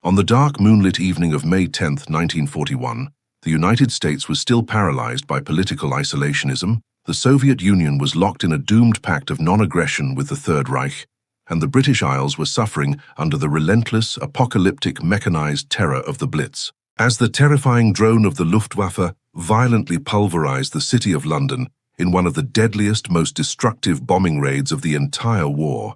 On the dark moonlit evening of May 10, 1941, the United States was still paralyzed by political isolationism, the Soviet Union was locked in a doomed pact of non-aggression with the Third Reich, and the British Isles were suffering under the relentless, apocalyptic, mechanized terror of the Blitz. As the terrifying drone of the Luftwaffe violently pulverized the city of London in one of the deadliest, most destructive bombing raids of the entire war,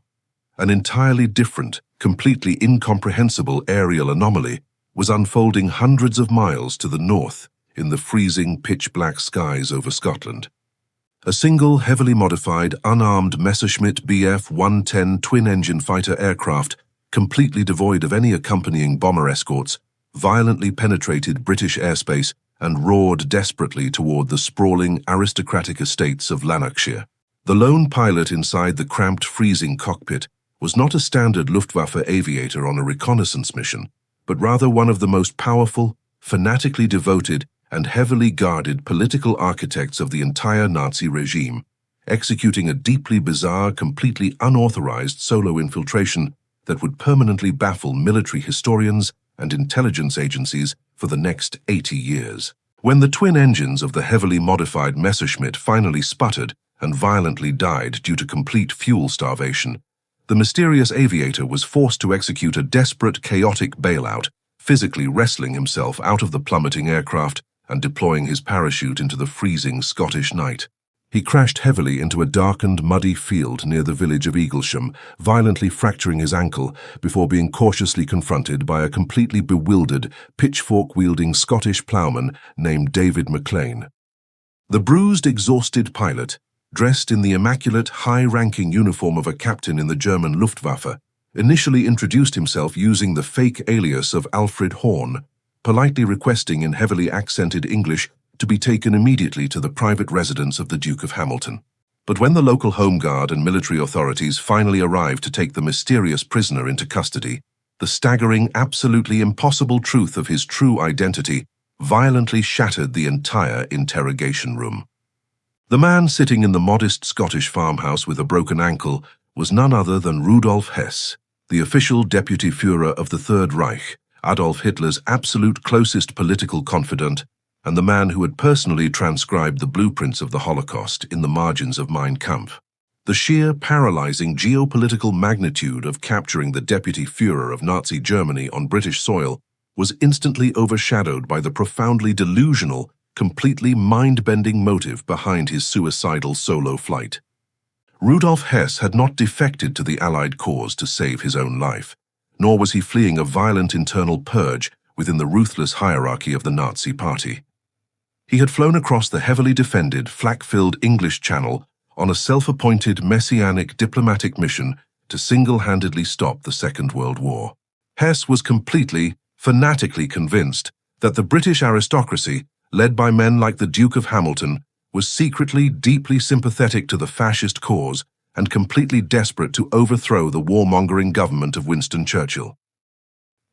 an entirely different, completely incomprehensible aerial anomaly was unfolding hundreds of miles to the north in the freezing, pitch-black skies over Scotland. A single, heavily modified, unarmed Messerschmitt Bf 110 twin-engine fighter aircraft, completely devoid of any accompanying bomber escorts, violently penetrated British airspace and roared desperately toward the sprawling, aristocratic estates of Lanarkshire. The lone pilot inside the cramped, freezing cockpit was not a standard Luftwaffe aviator on a reconnaissance mission, but rather one of the most powerful, fanatically devoted, and heavily guarded political architects of the entire Nazi regime, executing a deeply bizarre, completely unauthorized solo infiltration that would permanently baffle military historians and intelligence agencies for the next 80 years. When the twin engines of the heavily modified Messerschmitt finally sputtered and violently died due to complete fuel starvation, the mysterious aviator was forced to execute a desperate, chaotic bailout, physically wrestling himself out of the plummeting aircraft and deploying his parachute into the freezing Scottish night. He crashed heavily into a darkened, muddy field near the village of Eaglesham, violently fracturing his ankle before being cautiously confronted by a completely bewildered, pitchfork-wielding Scottish ploughman named David McLean. The bruised, exhausted pilot, dressed in the immaculate, high-ranking uniform of a captain in the German Luftwaffe, initially introduced himself using the fake alias of Alfred Horn, politely requesting in heavily accented English to be taken immediately to the private residence of the Duke of Hamilton. But when the local Home Guard and military authorities finally arrived to take the mysterious prisoner into custody, the staggering, absolutely impossible truth of his true identity violently shattered the entire interrogation room. The man sitting in the modest Scottish farmhouse with a broken ankle was none other than Rudolf Hess, the official Deputy Führer of the Third Reich, Adolf Hitler's absolute closest political confidant, and the man who had personally transcribed the blueprints of the Holocaust in the margins of Mein Kampf. The sheer, paralyzing geopolitical magnitude of capturing the Deputy Führer of Nazi Germany on British soil was instantly overshadowed by the profoundly delusional, completely mind-bending motive behind his suicidal solo flight. Rudolf Hess had not defected to the Allied cause to save his own life, nor was he fleeing a violent internal purge within the ruthless hierarchy of the Nazi Party. He had flown across the heavily defended, flak-filled English Channel on a self-appointed messianic diplomatic mission to single-handedly stop the Second World War. Hess was completely, fanatically convinced that the British aristocracy, led by men like the Duke of Hamilton, was secretly, deeply sympathetic to the fascist cause and completely desperate to overthrow the warmongering government of Winston Churchill.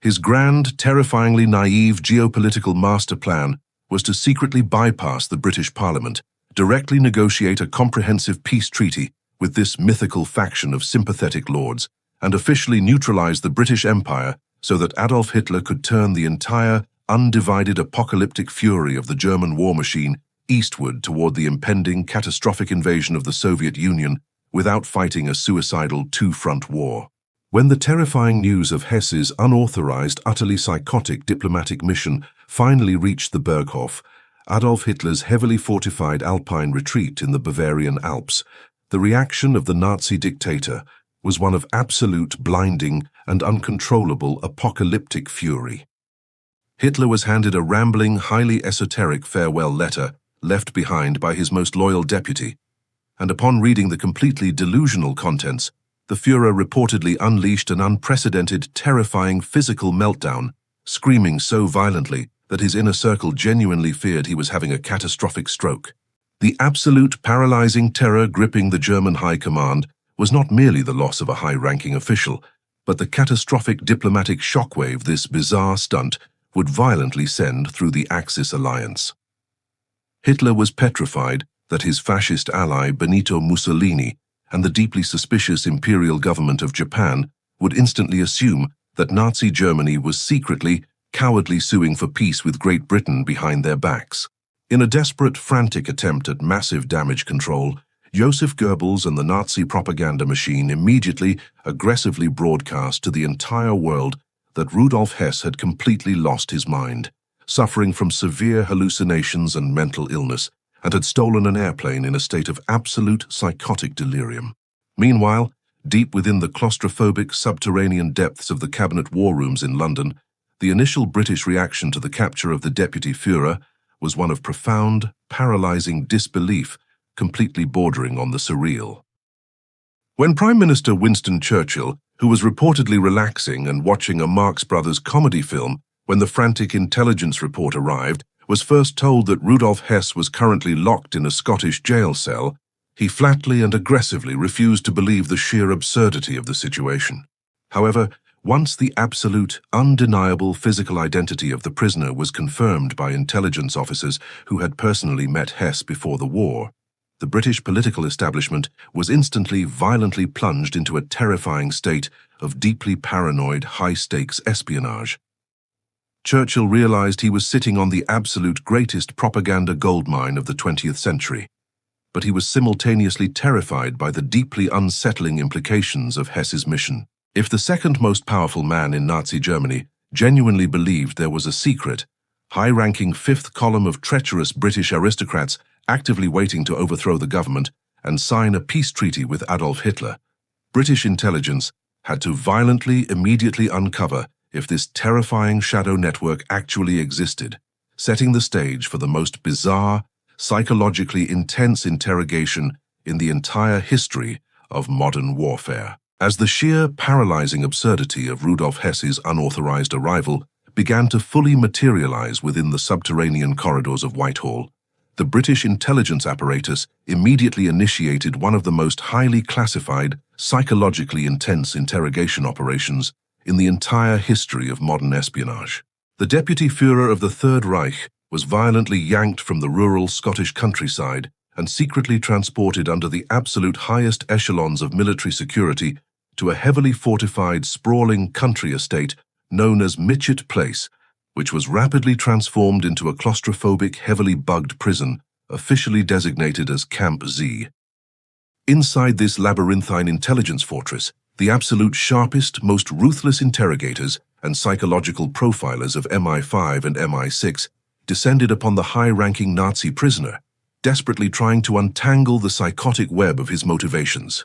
His grand, terrifyingly naive geopolitical master plan was to secretly bypass the British Parliament, directly negotiate a comprehensive peace treaty with this mythical faction of sympathetic lords, and officially neutralize the British Empire so that Adolf Hitler could turn the entire, undivided apocalyptic fury of the German war machine eastward toward the impending catastrophic invasion of the Soviet Union without fighting a suicidal two-front war. When the terrifying news of Hess's unauthorized, utterly psychotic diplomatic mission finally reached the Berghof, Adolf Hitler's heavily fortified Alpine retreat in the Bavarian Alps, the reaction of the Nazi dictator was one of absolute, blinding, and uncontrollable apocalyptic fury. Hitler was handed a rambling, highly esoteric farewell letter left behind by his most loyal deputy, and upon reading the completely delusional contents, the Führer reportedly unleashed an unprecedented, terrifying physical meltdown, screaming so violently that his inner circle genuinely feared he was having a catastrophic stroke. The absolute paralyzing terror gripping the German High Command was not merely the loss of a high-ranking official, but the catastrophic diplomatic shockwave this bizarre stunt would violently send through the Axis alliance. Hitler was petrified that his fascist ally Benito Mussolini and the deeply suspicious imperial government of Japan would instantly assume that Nazi Germany was secretly, cowardly suing for peace with Great Britain behind their backs. In a desperate, frantic attempt at massive damage control, Joseph Goebbels and the Nazi propaganda machine immediately, aggressively broadcast to the entire world that Rudolf Hess had completely lost his mind, suffering from severe hallucinations and mental illness, and had stolen an airplane in a state of absolute psychotic delirium. Meanwhile, deep within the claustrophobic subterranean depths of the cabinet war rooms in London, the initial British reaction to the capture of the Deputy Führer was one of profound, paralyzing disbelief, completely bordering on the surreal. When Prime Minister Winston Churchill, who was reportedly relaxing and watching a Marx Brothers comedy film when the frantic intelligence report arrived, was first told that Rudolf Hess was currently locked in a Scottish jail cell, he flatly and aggressively refused to believe the sheer absurdity of the situation. However, once the absolute, undeniable physical identity of the prisoner was confirmed by intelligence officers who had personally met Hess before the war, the British political establishment was instantly violently plunged into a terrifying state of deeply paranoid, high-stakes espionage. Churchill realized he was sitting on the absolute greatest propaganda goldmine of the 20th century, but he was simultaneously terrified by the deeply unsettling implications of Hess's mission. If the second most powerful man in Nazi Germany genuinely believed there was a secret, high-ranking fifth column of treacherous British aristocrats actively waiting to overthrow the government and sign a peace treaty with Adolf Hitler, British intelligence had to violently, immediately uncover if this terrifying shadow network actually existed, setting the stage for the most bizarre, psychologically intense interrogation in the entire history of modern warfare. As the sheer, paralyzing absurdity of Rudolf Hess's unauthorized arrival began to fully materialize within the subterranean corridors of Whitehall, the British intelligence apparatus immediately initiated one of the most highly classified, psychologically intense interrogation operations in the entire history of modern espionage. The Deputy Führer of the Third Reich was violently yanked from the rural Scottish countryside and secretly transported under the absolute highest echelons of military security to a heavily fortified, sprawling country estate known as Mitchett Place, which was rapidly transformed into a claustrophobic, heavily bugged prison, officially designated as Camp Z. Inside this labyrinthine intelligence fortress, the absolute sharpest, most ruthless interrogators and psychological profilers of MI5 and MI6 descended upon the high-ranking Nazi prisoner, desperately trying to untangle the psychotic web of his motivations.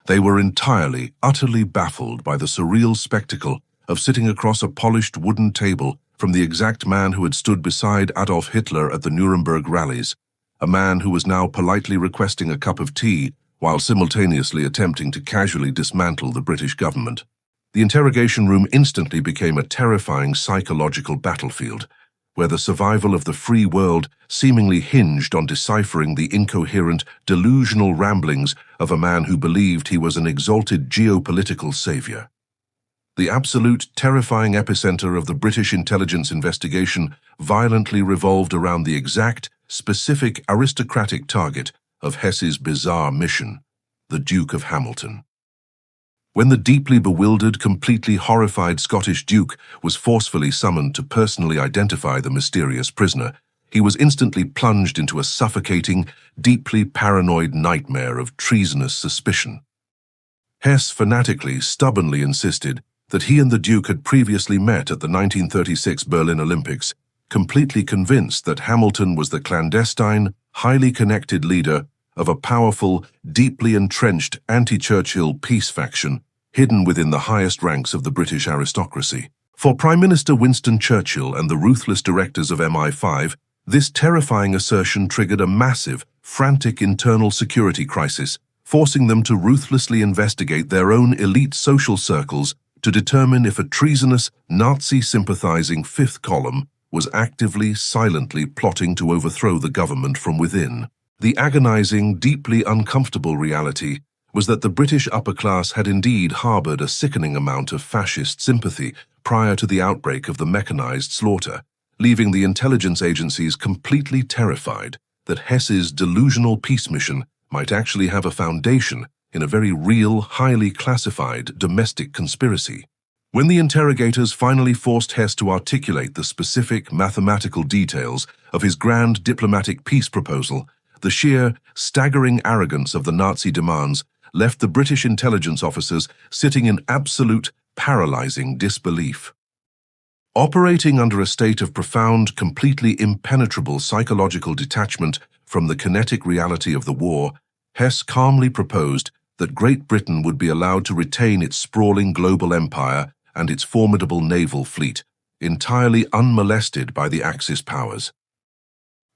They were entirely, utterly baffled by the surreal spectacle of sitting across a polished wooden table from the exact man who had stood beside Adolf Hitler at the Nuremberg rallies, a man who was now politely requesting a cup of tea while simultaneously attempting to casually dismantle the British government. The interrogation room instantly became a terrifying psychological battlefield, where the survival of the free world seemingly hinged on deciphering the incoherent, delusional ramblings of a man who believed he was an exalted geopolitical savior. The absolute, terrifying epicenter of the British intelligence investigation violently revolved around the exact, specific aristocratic target of Hess's bizarre mission, the Duke of Hamilton. When the deeply bewildered, completely horrified Scottish Duke was forcefully summoned to personally identify the mysterious prisoner, he was instantly plunged into a suffocating, deeply paranoid nightmare of treasonous suspicion. Hess fanatically, stubbornly insisted that he and the Duke had previously met at the 1936 Berlin Olympics, completely convinced that Hamilton was the clandestine, highly connected leader of a powerful, deeply entrenched anti-Churchill peace faction hidden within the highest ranks of the British aristocracy. For Prime Minister Winston Churchill and the ruthless directors of MI5, this terrifying assertion triggered a massive, frantic internal security crisis, forcing them to ruthlessly investigate their own elite social circles to determine if a treasonous, Nazi-sympathizing fifth column was actively, silently plotting to overthrow the government from within. The agonizing, deeply uncomfortable reality was that the British upper class had indeed harbored a sickening amount of fascist sympathy prior to the outbreak of the mechanized slaughter, leaving the intelligence agencies completely terrified that Hess's delusional peace mission might actually have a foundation in a very real, highly classified domestic conspiracy. When the interrogators finally forced Hess to articulate the specific mathematical details of his grand diplomatic peace proposal, the sheer, staggering arrogance of the Nazi demands left the British intelligence officers sitting in absolute, paralyzing disbelief. Operating under a state of profound, completely impenetrable psychological detachment from the kinetic reality of the war, Hess calmly proposed that Great Britain would be allowed to retain its sprawling global empire and its formidable naval fleet, entirely unmolested by the Axis powers.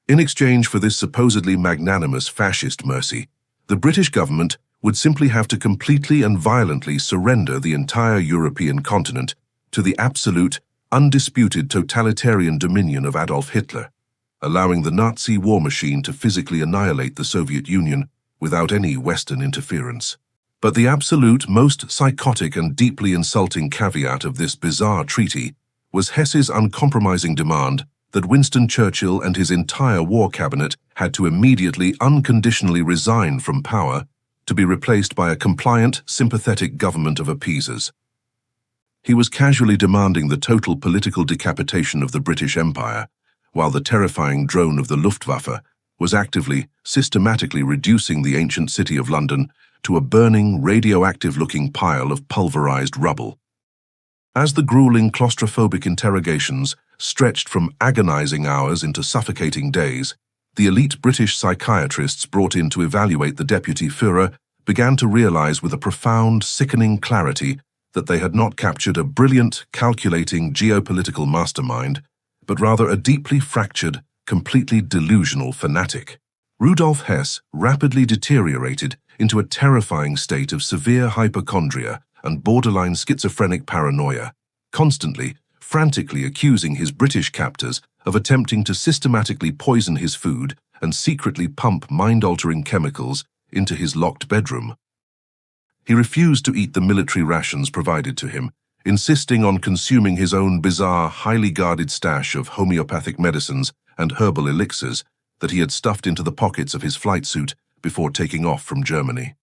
In exchange for this supposedly magnanimous fascist mercy, the British government would simply have to completely and violently surrender the entire European continent to the absolute, undisputed totalitarian dominion of Adolf Hitler, allowing the Nazi war machine to physically annihilate the Soviet Union without any Western interference. But the absolute, most psychotic and deeply insulting caveat of this bizarre treaty was Hess's uncompromising demand that Winston Churchill and his entire war cabinet had to immediately, unconditionally resign from power to be replaced by a compliant, sympathetic government of appeasers. He was casually demanding the total political decapitation of the British Empire, while the terrifying drone of the Luftwaffe was actively, systematically reducing the ancient city of London to a burning, radioactive-looking pile of pulverized rubble. As the grueling, claustrophobic interrogations stretched from agonizing hours into suffocating days, the elite British psychiatrists brought in to evaluate the Deputy Führer began to realize with a profound, sickening clarity that they had not captured a brilliant, calculating geopolitical mastermind, but rather a deeply fractured, completely delusional fanatic. Rudolf Hess rapidly deteriorated into a terrifying state of severe hypochondria and borderline schizophrenic paranoia, constantly, frantically accusing his British captors of attempting to systematically poison his food and secretly pump mind-altering chemicals into his locked bedroom. He refused to eat the military rations provided to him, insisting on consuming his own bizarre, highly guarded stash of homeopathic medicines and herbal elixirs that he had stuffed into the pockets of his flight suit before taking off from Germany.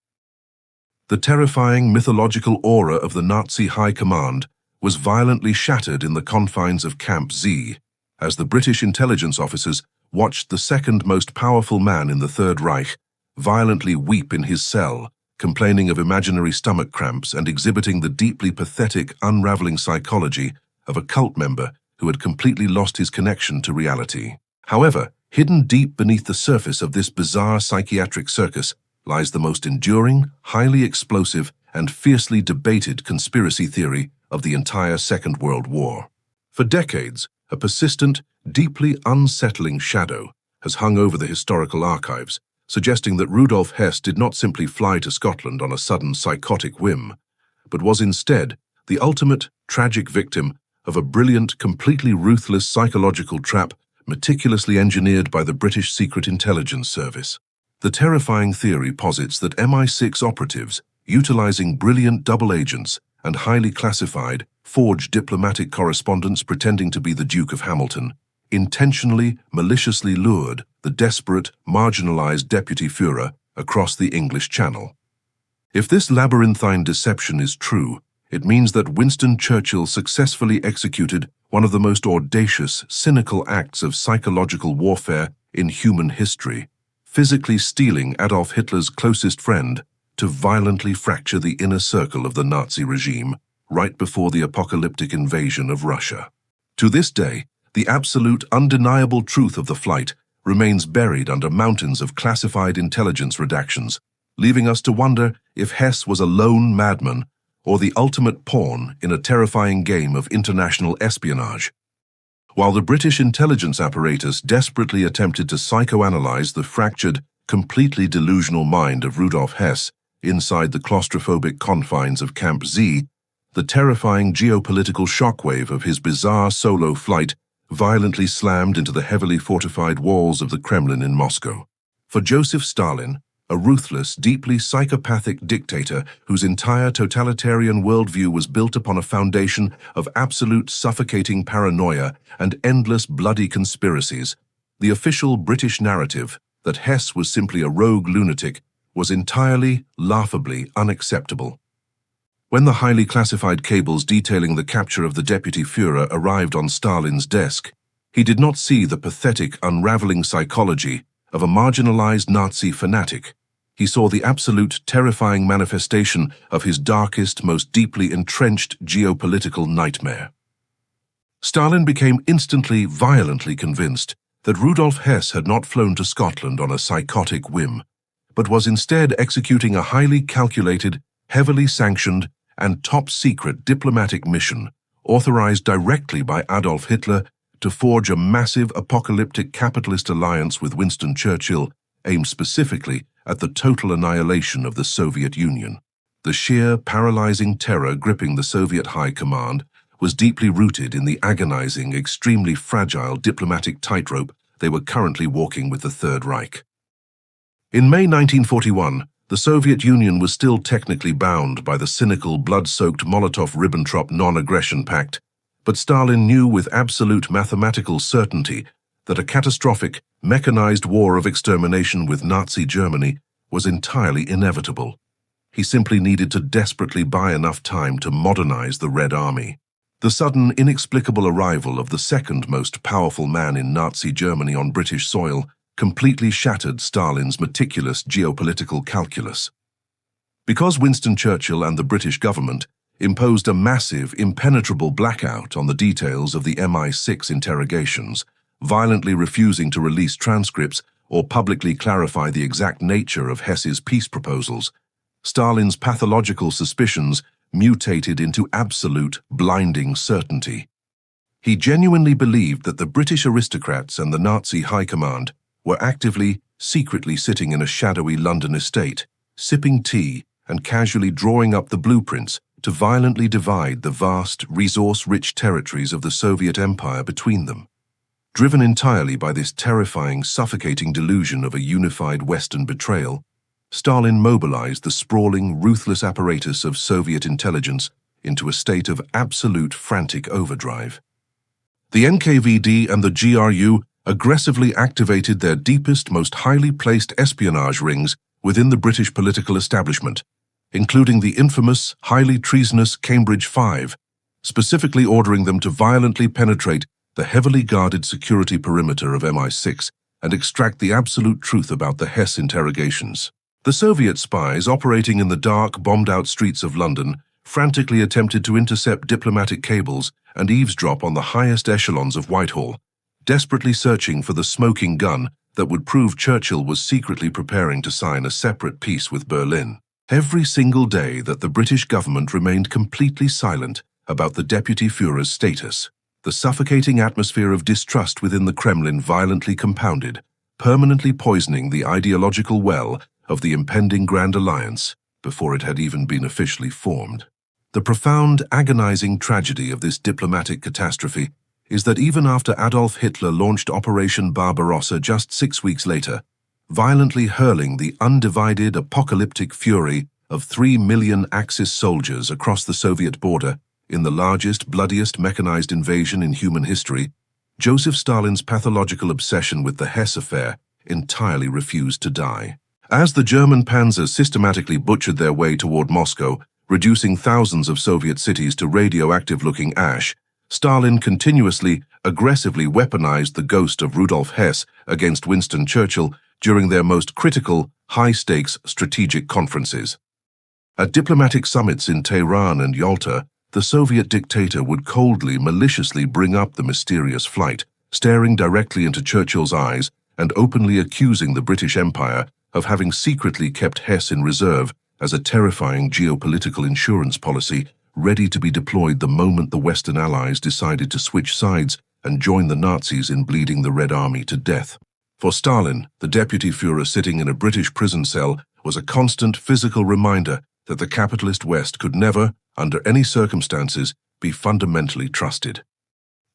The terrifying mythological aura of the Nazi High Command was violently shattered in the confines of Camp Z, as the British intelligence officers watched the second most powerful man in the Third Reich violently weep in his cell, complaining of imaginary stomach cramps and exhibiting the deeply pathetic, unraveling psychology of a cult member who had completely lost his connection to reality. However, hidden deep beneath the surface of this bizarre psychiatric circus lies the most enduring, highly explosive, and fiercely debated conspiracy theory of the entire Second World War. For decades, a persistent, deeply unsettling shadow has hung over the historical archives, suggesting that Rudolf Hess did not simply fly to Scotland on a sudden psychotic whim, but was instead the ultimate, tragic victim of a brilliant, completely ruthless psychological trap meticulously engineered by the British Secret Intelligence Service. The terrifying theory posits that MI6 operatives, utilizing brilliant double agents and highly classified, forged diplomatic correspondence pretending to be the Duke of Hamilton, intentionally, maliciously lured the desperate, marginalized Deputy Führer across the English Channel. If this labyrinthine deception is true, it means that Winston Churchill successfully executed one of the most audacious, cynical acts of psychological warfare in human history, physically stealing Adolf Hitler's closest friend to violently fracture the inner circle of the Nazi regime right before the apocalyptic invasion of Russia. To this day, the absolute, undeniable truth of the flight remains buried under mountains of classified intelligence redactions, leaving us to wonder if Hess was a lone madman or the ultimate pawn in a terrifying game of international espionage. While the British intelligence apparatus desperately attempted to psychoanalyze the fractured, completely delusional mind of Rudolf Hess inside the claustrophobic confines of Camp Z, the terrifying geopolitical shockwave of his bizarre solo flight violently slammed into the heavily fortified walls of the Kremlin in Moscow. For Joseph Stalin, a ruthless, deeply psychopathic dictator whose entire totalitarian worldview was built upon a foundation of absolute suffocating paranoia and endless bloody conspiracies, the official British narrative that Hess was simply a rogue lunatic was entirely, laughably unacceptable. When the highly classified cables detailing the capture of the Deputy Führer arrived on Stalin's desk, he did not see the pathetic, unraveling psychology of a marginalized Nazi fanatic. He saw the absolute, terrifying manifestation of his darkest, most deeply entrenched geopolitical nightmare. Stalin became instantly, violently convinced that Rudolf Hess had not flown to Scotland on a psychotic whim, but was instead executing a highly calculated, heavily sanctioned, and top-secret diplomatic mission authorized directly by Adolf Hitler to forge a massive apocalyptic capitalist alliance with Winston Churchill aimed specifically at the total annihilation of the Soviet Union. The sheer, paralyzing terror gripping the Soviet High Command was deeply rooted in the agonizing, extremely fragile diplomatic tightrope they were currently walking with the Third Reich. In May 1941, the Soviet Union was still technically bound by the cynical, blood-soaked Molotov-Ribbentrop non-aggression pact, but Stalin knew with absolute mathematical certainty that a catastrophic, mechanized war of extermination with Nazi Germany was entirely inevitable. He simply needed to desperately buy enough time to modernize the Red Army. The sudden, inexplicable arrival of the second most powerful man in Nazi Germany on British soil completely shattered Stalin's meticulous geopolitical calculus. Because Winston Churchill and the British government imposed a massive, impenetrable blackout on the details of the MI6 interrogations, violently refusing to release transcripts or publicly clarify the exact nature of Hess's peace proposals, Stalin's pathological suspicions mutated into absolute, blinding certainty. He genuinely believed that the British aristocrats and the Nazi high command were actively, secretly sitting in a shadowy London estate, sipping tea and casually drawing up the blueprints to violently divide the vast, resource-rich territories of the Soviet Empire between them. Driven entirely by this terrifying, suffocating delusion of a unified Western betrayal, Stalin mobilized the sprawling, ruthless apparatus of Soviet intelligence into a state of absolute frantic overdrive. The NKVD and the GRU aggressively activated their deepest, most highly placed espionage rings within the British political establishment, including the infamous, highly treasonous Cambridge Five, specifically ordering them to violently penetrate the heavily guarded security perimeter of MI6 and extract the absolute truth about the Hess interrogations. The Soviet spies operating in the dark, bombed-out streets of London frantically attempted to intercept diplomatic cables and eavesdrop on the highest echelons of Whitehall, desperately searching for the smoking gun that would prove Churchill was secretly preparing to sign a separate peace with Berlin. Every single day that the British government remained completely silent about the Deputy Führer's status, the suffocating atmosphere of distrust within the Kremlin violently compounded, permanently poisoning the ideological well of the impending Grand Alliance before it had even been officially formed. The profound, agonizing tragedy of this diplomatic catastrophe is that even after Adolf Hitler launched Operation Barbarossa just 6 weeks later, violently hurling the undivided, apocalyptic fury of 3 million Axis soldiers across the Soviet border in the largest, bloodiest mechanized invasion in human history, Joseph Stalin's pathological obsession with the Hess affair entirely refused to die. As the German panzers systematically butchered their way toward Moscow, reducing thousands of Soviet cities to radioactive-looking ash, Stalin continuously, aggressively weaponized the ghost of Rudolf Hess against Winston Churchill during their most critical, high-stakes strategic conferences. At diplomatic summits in Tehran and Yalta, the Soviet dictator would coldly, maliciously bring up the mysterious flight, staring directly into Churchill's eyes and openly accusing the British Empire of having secretly kept Hess in reserve as a terrifying geopolitical insurance policy ready to be deployed the moment the Western Allies decided to switch sides and join the Nazis in bleeding the Red Army to death. For Stalin, the Deputy Führer sitting in a British prison cell was a constant physical reminder that the capitalist West could never, under any circumstances, be fundamentally trusted.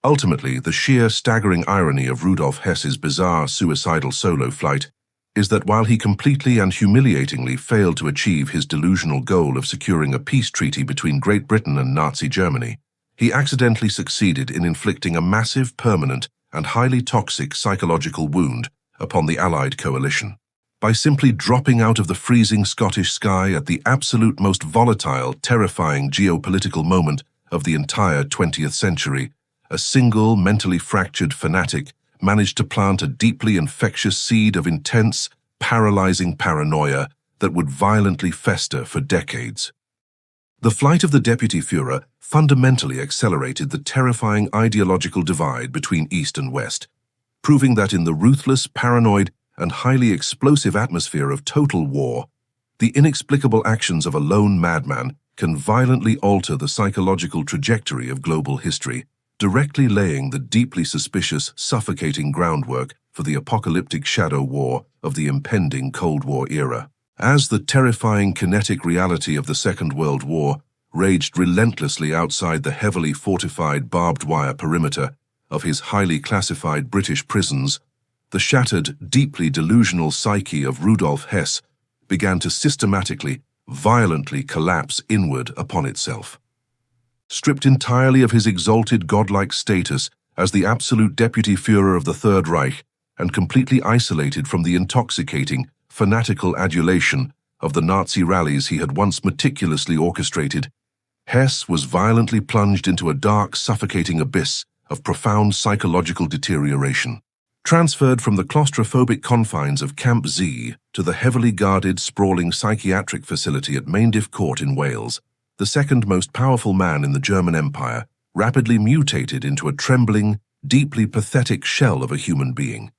Ultimately, the sheer staggering irony of Rudolf Hess's bizarre suicidal solo flight is that while he completely and humiliatingly failed to achieve his delusional goal of securing a peace treaty between Great Britain and Nazi Germany, he accidentally succeeded in inflicting a massive, permanent, and highly toxic psychological wound upon the Allied coalition. by simply dropping out of the freezing Scottish sky at the absolute most volatile, terrifying geopolitical moment of the entire 20th century, a single mentally fractured fanatic managed to plant a deeply infectious seed of intense, paralyzing paranoia that would violently fester for decades. The flight of the Deputy Führer fundamentally accelerated the terrifying ideological divide between East and West, proving that in the ruthless, paranoid, and highly explosive atmosphere of total war, the inexplicable actions of a lone madman can violently alter the psychological trajectory of global history, directly laying the deeply suspicious, suffocating groundwork for the apocalyptic shadow war of the impending Cold War era. As the terrifying kinetic reality of the Second World War raged relentlessly outside the heavily fortified barbed wire perimeter of his highly classified British prisons, the shattered, deeply delusional psyche of Rudolf Hess began to systematically, violently collapse inward upon itself. Stripped entirely of his exalted godlike status as the absolute Deputy Führer of the Third Reich and completely isolated from the intoxicating, fanatical adulation of the Nazi rallies he had once meticulously orchestrated, Hess was violently plunged into a dark, suffocating abyss of profound psychological deterioration. Transferred from the claustrophobic confines of Camp Z to the heavily guarded, sprawling psychiatric facility at Mayndiff Court in Wales, the second most powerful man in the German Empire rapidly mutated into a trembling, deeply pathetic shell of a human being.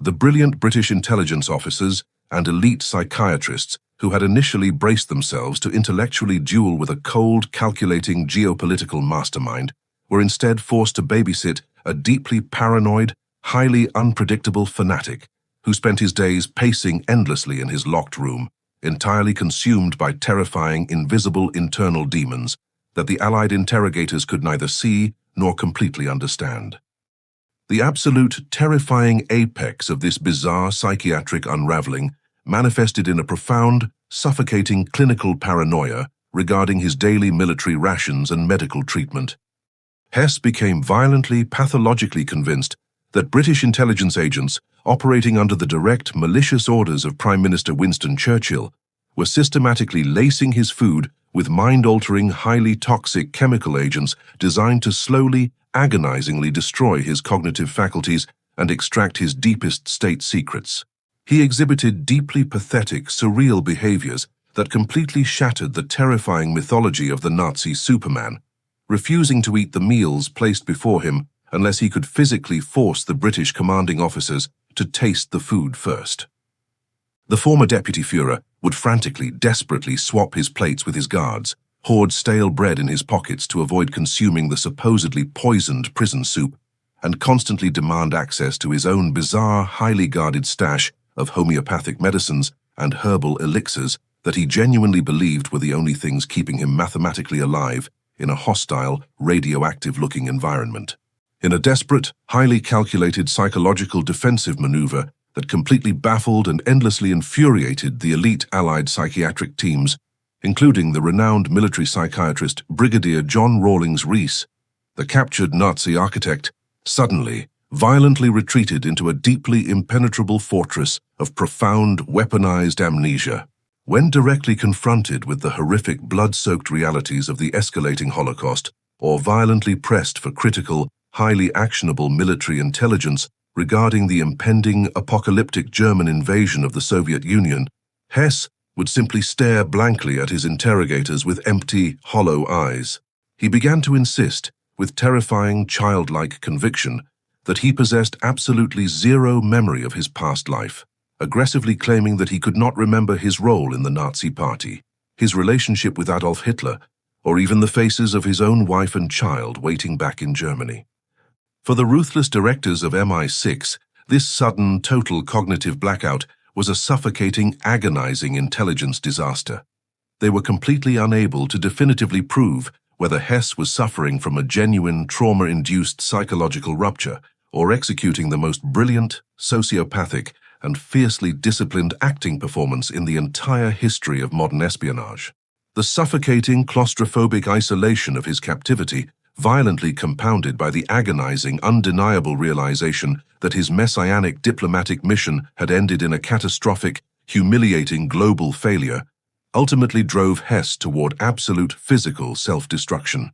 The brilliant British intelligence officers and elite psychiatrists who had initially braced themselves to intellectually duel with a cold, calculating geopolitical mastermind were instead forced to babysit a deeply paranoid, highly unpredictable fanatic who spent his days pacing endlessly in his locked room, entirely consumed by terrifying, invisible internal demons that the Allied interrogators could neither see nor completely understand. The absolute, terrifying apex of this bizarre psychiatric unraveling manifested in a profound, suffocating clinical paranoia regarding his daily military rations and medical treatment. Hess became violently, pathologically convinced that British intelligence agents, operating under the direct, malicious orders of Prime Minister Winston Churchill, were systematically lacing his food with mind-altering, highly toxic chemical agents designed to slowly, agonizingly destroy his cognitive faculties and extract his deepest state secrets. He exhibited deeply pathetic, surreal behaviors that completely shattered the terrifying mythology of the Nazi Superman, refusing to eat the meals placed before him unless he could physically force the British commanding officers to taste the food first. The former Deputy Führer would frantically, desperately swap his plates with his guards, hoard stale bread in his pockets to avoid consuming the supposedly poisoned prison soup, and constantly demand access to his own bizarre, highly guarded stash of homeopathic medicines and herbal elixirs that he genuinely believed were the only things keeping him mathematically alive in a hostile, radioactive-looking environment. In a desperate, highly calculated psychological defensive maneuver that completely baffled and endlessly infuriated the elite Allied psychiatric teams, including the renowned military psychiatrist Brigadier John Rawlings Rees, the captured Nazi architect suddenly, violently retreated into a deeply impenetrable fortress of profound, weaponized amnesia. When directly confronted with the horrific, blood-soaked realities of the escalating Holocaust, or violently pressed for critical, highly actionable military intelligence regarding the impending apocalyptic German invasion of the Soviet Union, Hess would simply stare blankly at his interrogators with empty, hollow eyes. He began to insist, with terrifying, childlike conviction, that he possessed absolutely zero memory of his past life, aggressively claiming that he could not remember his role in the Nazi Party, his relationship with Adolf Hitler, or even the faces of his own wife and child waiting back in Germany. For the ruthless directors of MI6, this sudden, total cognitive blackout was a suffocating, agonizing intelligence disaster. They were completely unable to definitively prove whether Hess was suffering from a genuine trauma-induced psychological rupture or executing the most brilliant, sociopathic, and fiercely disciplined acting performance in the entire history of modern espionage. The suffocating, claustrophobic isolation of his captivity, violently compounded by the agonizing, undeniable realization that his messianic diplomatic mission had ended in a catastrophic, humiliating global failure, ultimately drove Hess toward absolute physical self-destruction.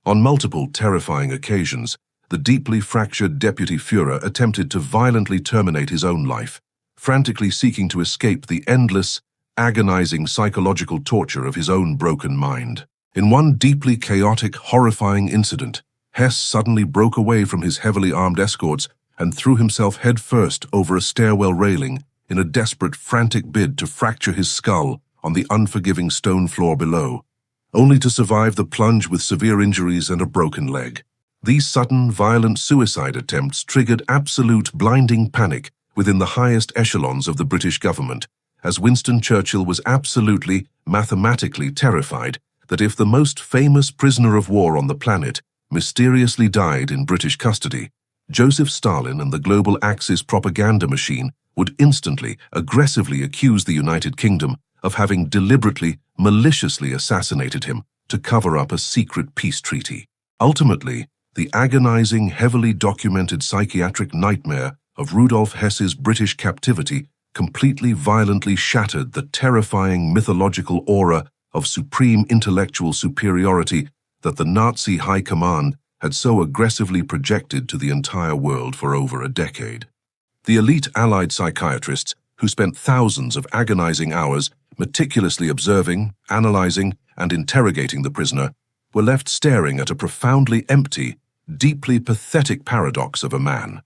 On multiple terrifying occasions, the deeply fractured Deputy Führer attempted to violently terminate his own life, frantically seeking to escape the endless, agonizing psychological torture of his own broken mind. In one deeply chaotic, horrifying incident, Hess suddenly broke away from his heavily armed escorts and threw himself headfirst over a stairwell railing in a desperate, frantic bid to fracture his skull on the unforgiving stone floor below, only to survive the plunge with severe injuries and a broken leg. These sudden, violent suicide attempts triggered absolute blinding panic within the highest echelons of the British government, as Winston Churchill was absolutely, mathematically terrified that if the most famous prisoner of war on the planet mysteriously died in British custody, Joseph Stalin and the global Axis propaganda machine would instantly, aggressively accuse the United Kingdom of having deliberately, maliciously assassinated him to cover up a secret peace treaty. Ultimately, the agonizing, heavily documented psychiatric nightmare of Rudolf Hess's British captivity completely violently shattered the terrifying mythological aura of supreme intellectual superiority that the Nazi high command had so aggressively projected to the entire world for over a decade. The elite Allied psychiatrists, who spent thousands of agonizing hours meticulously observing, analyzing, and interrogating the prisoner, were left staring at a profoundly empty, deeply pathetic paradox of a man,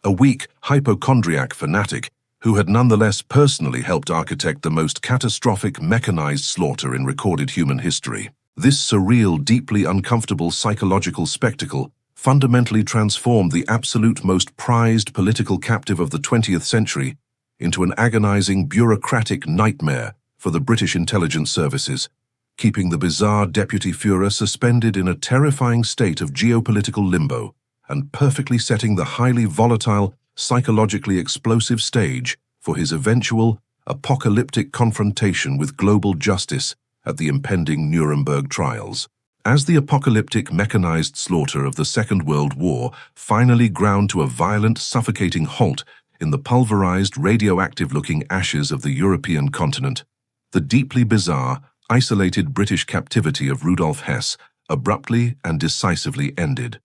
a weak, hypochondriac fanatic who had nonetheless personally helped architect the most catastrophic mechanized slaughter in recorded human history. This surreal, deeply uncomfortable psychological spectacle fundamentally transformed the absolute most prized political captive of the 20th century into an agonizing bureaucratic nightmare for the British intelligence services, keeping the bizarre Deputy Führer suspended in a terrifying state of geopolitical limbo and perfectly setting the highly volatile, psychologically explosive stage for his eventual, apocalyptic confrontation with global justice at the impending Nuremberg Trials. As the apocalyptic mechanized slaughter of the Second World War finally ground to a violent, suffocating halt in the pulverized, radioactive-looking ashes of the European continent, the deeply bizarre, isolated British captivity of Rudolf Hess abruptly and decisively ended.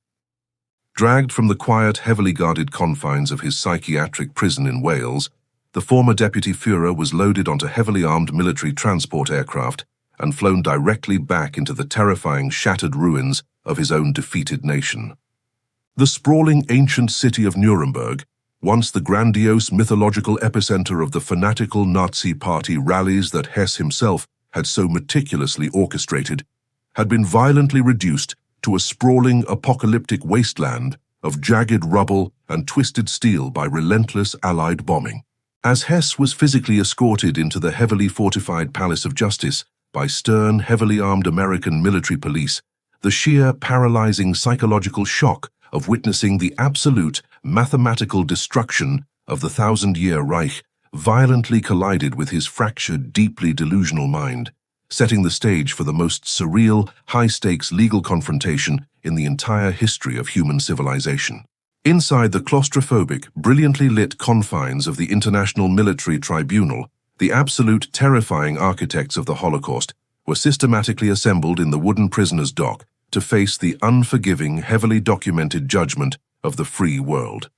Dragged from the quiet, heavily guarded confines of his psychiatric prison in Wales, the former Deputy Führer was loaded onto heavily armed military transport aircraft and flown directly back into the terrifying, shattered ruins of his own defeated nation. The sprawling ancient city of Nuremberg, once the grandiose mythological epicenter of the fanatical Nazi party rallies that Hess himself had so meticulously orchestrated, had been violently reduced to a sprawling apocalyptic wasteland of jagged rubble and twisted steel by relentless Allied bombing. As Hess was physically escorted into the heavily fortified Palace of Justice by stern, heavily armed American military police, the sheer paralyzing psychological shock of witnessing the absolute mathematical destruction of the thousand-year Reich violently collided with his fractured, deeply delusional mind, setting the stage for the most surreal, high-stakes legal confrontation in the entire history of human civilization. Inside the claustrophobic, brilliantly lit confines of the International Military Tribunal, the absolute terrifying architects of the Holocaust were systematically assembled in the wooden prisoner's dock to face the unforgiving, heavily documented judgment of the free world.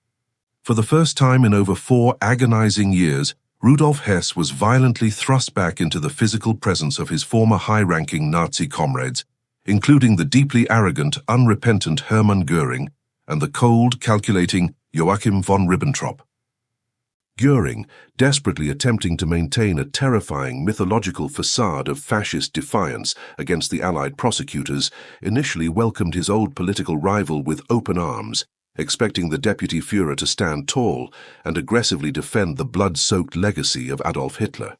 For the first time in over 4 agonizing years, Rudolf Hess was violently thrust back into the physical presence of his former high-ranking Nazi comrades, including the deeply arrogant, unrepentant Hermann Göring and the cold, calculating Joachim von Ribbentrop. Göring, desperately attempting to maintain a terrifying mythological facade of fascist defiance against the Allied prosecutors, initially welcomed his old political rival with open arms, expecting the Deputy Führer to stand tall and aggressively defend the blood-soaked legacy of Adolf Hitler.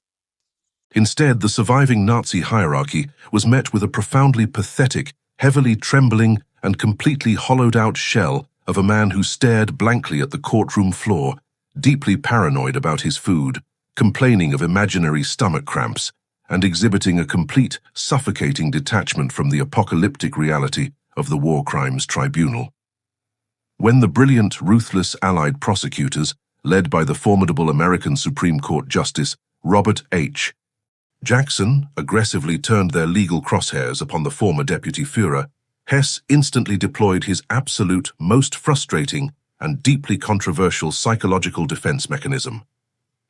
Instead, the surviving Nazi hierarchy was met with a profoundly pathetic, heavily trembling, and completely hollowed-out shell of a man who stared blankly at the courtroom floor, deeply paranoid about his food, complaining of imaginary stomach cramps, and exhibiting a complete, suffocating detachment from the apocalyptic reality of the War Crimes Tribunal. When the brilliant, ruthless Allied prosecutors, led by the formidable American Supreme Court Justice Robert H. Jackson aggressively turned their legal crosshairs upon the former Deputy Führer, Hess instantly deployed his absolute, most frustrating, and deeply controversial psychological defense mechanism.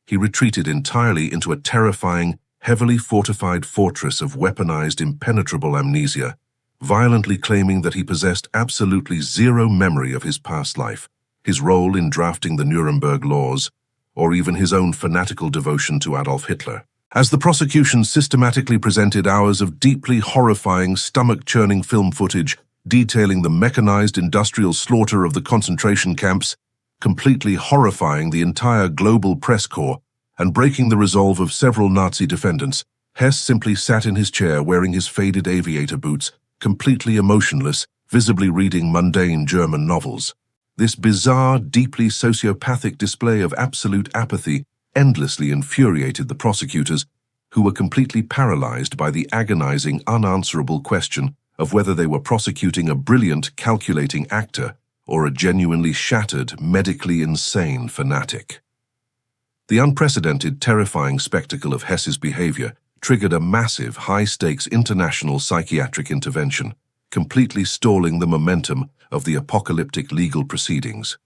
He retreated entirely into a terrifying, heavily fortified fortress of weaponized, impenetrable amnesia, violently claiming that he possessed absolutely zero memory of his past life, his role in drafting the Nuremberg laws, or even his own fanatical devotion to Adolf Hitler. As the prosecution systematically presented hours of deeply horrifying, stomach-churning film footage detailing the mechanized industrial slaughter of the concentration camps, completely horrifying the entire global press corps, and breaking the resolve of several Nazi defendants, Hess simply sat in his chair wearing his faded aviator boots, completely emotionless, visibly reading mundane German novels. This bizarre, deeply sociopathic display of absolute apathy endlessly infuriated the prosecutors, who were completely paralyzed by the agonizing, unanswerable question of whether they were prosecuting a brilliant, calculating actor or a genuinely shattered, medically insane fanatic. The unprecedented, terrifying spectacle of Hess's behavior triggered a massive, high-stakes international psychiatric intervention, completely stalling the momentum of the apocalyptic legal proceedings.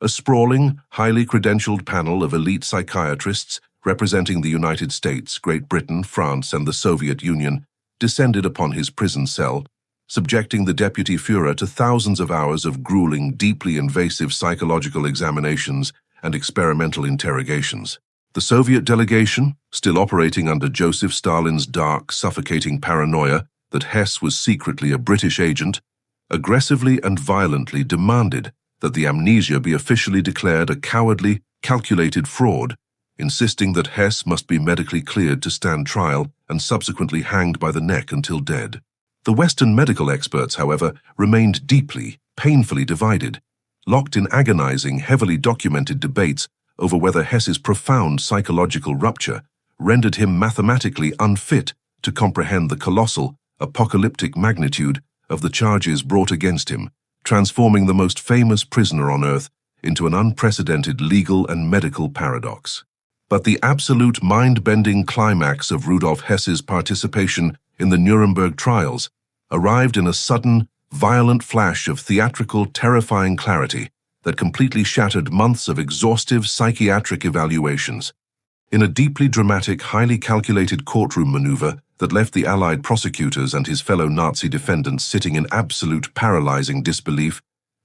A sprawling, highly credentialed panel of elite psychiatrists representing the United States, Great Britain, France, and the Soviet Union descended upon his prison cell, subjecting the Deputy Führer to thousands of hours of grueling, deeply invasive psychological examinations and experimental interrogations. The Soviet delegation, still operating under Joseph Stalin's dark, suffocating paranoia that Hess was secretly a British agent, aggressively and violently demanded that the amnesia be officially declared a cowardly, calculated fraud, insisting that Hess must be medically cleared to stand trial and subsequently hanged by the neck until dead. The Western medical experts, however, remained deeply, painfully divided, locked in agonizing, heavily documented debates over whether Hess's profound psychological rupture rendered him mathematically unfit to comprehend the colossal, apocalyptic magnitude of the charges brought against him, transforming the most famous prisoner on earth into an unprecedented legal and medical paradox. But the absolute mind-bending climax of Rudolf Hess's participation in the Nuremberg Trials arrived in a sudden, violent flash of theatrical, terrifying clarity that completely shattered months of exhaustive psychiatric evaluations. In a deeply dramatic, highly calculated courtroom maneuver that left the Allied prosecutors and his fellow Nazi defendants sitting in absolute paralyzing disbelief,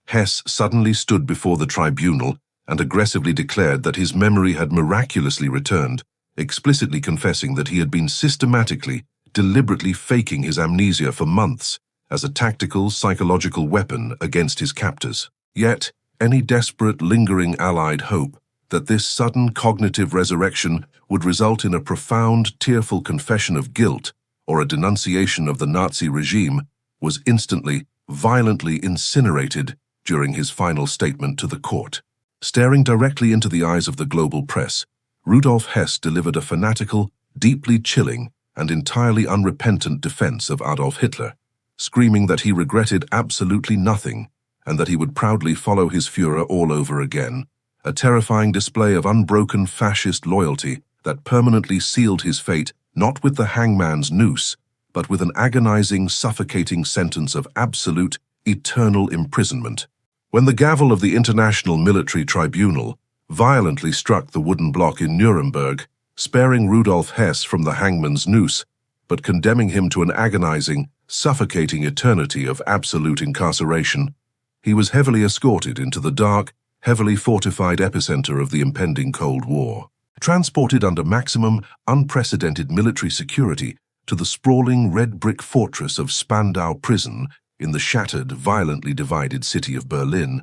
Hess suddenly stood before the tribunal and aggressively declared that his memory had miraculously returned, explicitly confessing that he had been systematically, deliberately faking his amnesia for months as a tactical, psychological weapon against his captors. Yet, any desperate, lingering Allied hope that this sudden cognitive resurrection would result in a profound, tearful confession of guilt or a denunciation of the Nazi regime was instantly, violently incinerated during his final statement to the court. Staring directly into the eyes of the global press, Rudolf Hess delivered a fanatical, deeply chilling, and entirely unrepentant defense of Adolf Hitler, screaming that he regretted absolutely nothing and that he would proudly follow his Führer all over again, a terrifying display of unbroken fascist loyalty that permanently sealed his fate not with the hangman's noose, but with an agonizing, suffocating sentence of absolute, eternal imprisonment. When the gavel of the International Military Tribunal violently struck the wooden block in Nuremberg, sparing Rudolf Hess from the hangman's noose, but condemning him to an agonizing, suffocating eternity of absolute incarceration, he was heavily escorted into the dark, heavily fortified epicenter of the impending Cold War. Transported under maximum, unprecedented military security to the sprawling red brick fortress of Spandau Prison in the shattered, violently divided city of Berlin,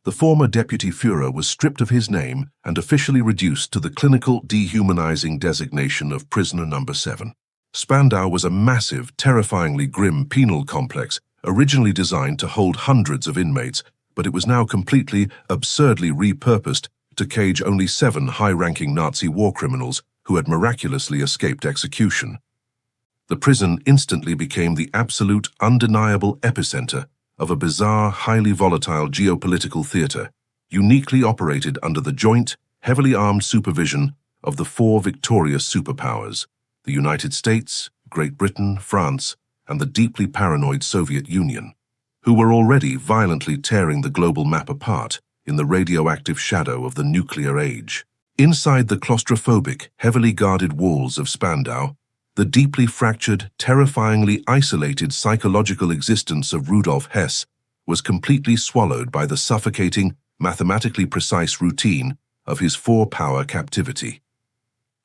the former Deputy Führer was stripped of his name and officially reduced to the clinical, dehumanizing designation of Prisoner Number 7. Spandau was a massive, terrifyingly grim penal complex originally designed to hold hundreds of inmates, but it was now completely, absurdly repurposed to cage only 7 high-ranking Nazi war criminals who had miraculously escaped execution. The prison instantly became the absolute, undeniable epicenter of a bizarre, highly volatile geopolitical theater, uniquely operated under the joint, heavily armed supervision of the four victorious superpowers, the United States, Great Britain, France, and the deeply paranoid Soviet Union, who were already violently tearing the global map apart in the radioactive shadow of the nuclear age. Inside the claustrophobic, heavily guarded walls of Spandau, the deeply fractured, terrifyingly isolated psychological existence of Rudolf Hess was completely swallowed by the suffocating, mathematically precise routine of his four-power captivity.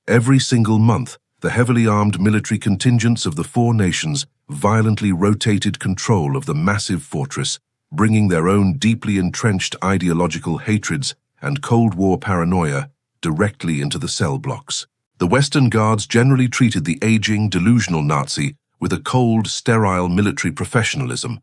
Every single month, the heavily armed military contingents of the four nations violently rotated control of the massive fortress, bringing their own deeply entrenched ideological hatreds and Cold War paranoia directly into the cell blocks. The Western Guards generally treated the aging, delusional Nazi with a cold, sterile military professionalism.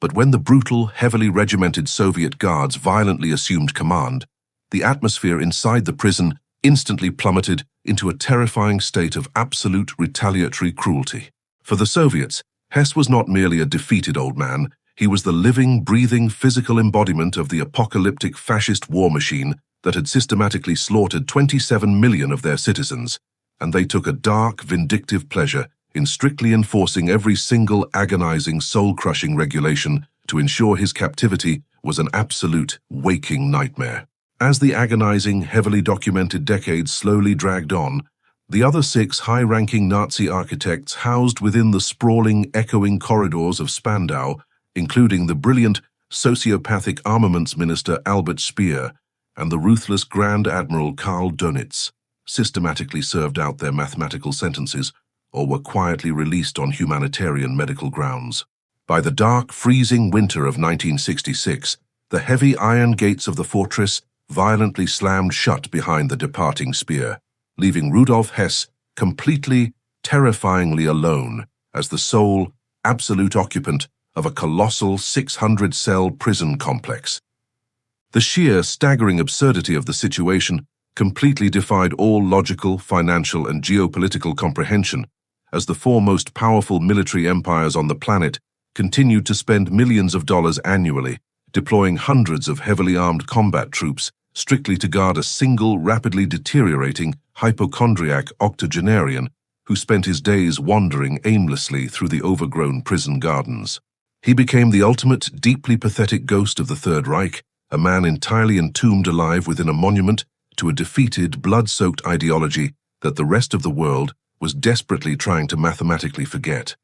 But when the brutal, heavily regimented Soviet Guards violently assumed command, the atmosphere inside the prison instantly plummeted into a terrifying state of absolute retaliatory cruelty. For the Soviets, Hess was not merely a defeated old man, he was the living, breathing, physical embodiment of the apocalyptic fascist war machine that had systematically slaughtered 27 million of their citizens, and they took a dark, vindictive pleasure in strictly enforcing every single agonizing, soul-crushing regulation to ensure his captivity was an absolute, waking nightmare. As the agonizing, heavily documented decades slowly dragged on, the other 6 high-ranking Nazi architects housed within the sprawling, echoing corridors of Spandau, including the brilliant, sociopathic armaments minister Albert Speer and the ruthless Grand Admiral Karl Dönitz, systematically served out their mathematical sentences or were quietly released on humanitarian medical grounds. By the dark, freezing winter of 1966, the heavy iron gates of the fortress violently slammed shut behind the departing Speer, leaving Rudolf Hess completely, terrifyingly alone as the sole, absolute occupant of a colossal 600-cell prison complex. The sheer, staggering absurdity of the situation completely defied all logical, financial, and geopolitical comprehension, as the 4 most powerful military empires on the planet continued to spend millions of dollars annually, deploying hundreds of heavily armed combat troops strictly to guard a single, rapidly deteriorating, hypochondriac octogenarian who spent his days wandering aimlessly through the overgrown prison gardens. He became the ultimate, deeply pathetic ghost of the Third Reich, a man entirely entombed alive within a monument to a defeated, blood-soaked ideology that the rest of the world was desperately trying to mathematically forget.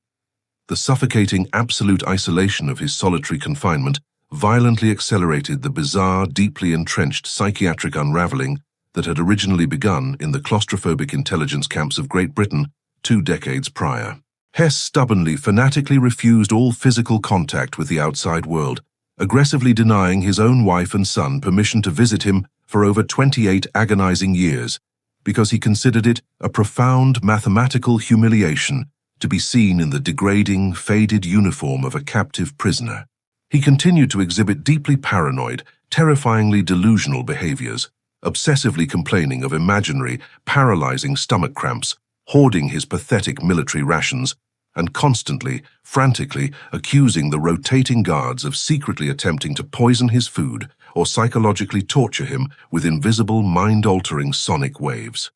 The suffocating, absolute isolation of his solitary confinement violently accelerated the bizarre, deeply entrenched psychiatric unraveling that had originally begun in the claustrophobic intelligence camps of Great Britain 2 decades prior. Hess stubbornly, fanatically refused all physical contact with the outside world, aggressively denying his own wife and son permission to visit him for over 28 agonizing years, because he considered it a profound mathematical humiliation to be seen in the degrading, faded uniform of a captive prisoner. He continued to exhibit deeply paranoid, terrifyingly delusional behaviors, obsessively complaining of imaginary, paralyzing stomach cramps, hoarding his pathetic military rations, and constantly, frantically accusing the rotating guards of secretly attempting to poison his food or psychologically torture him with invisible, mind-altering sonic waves.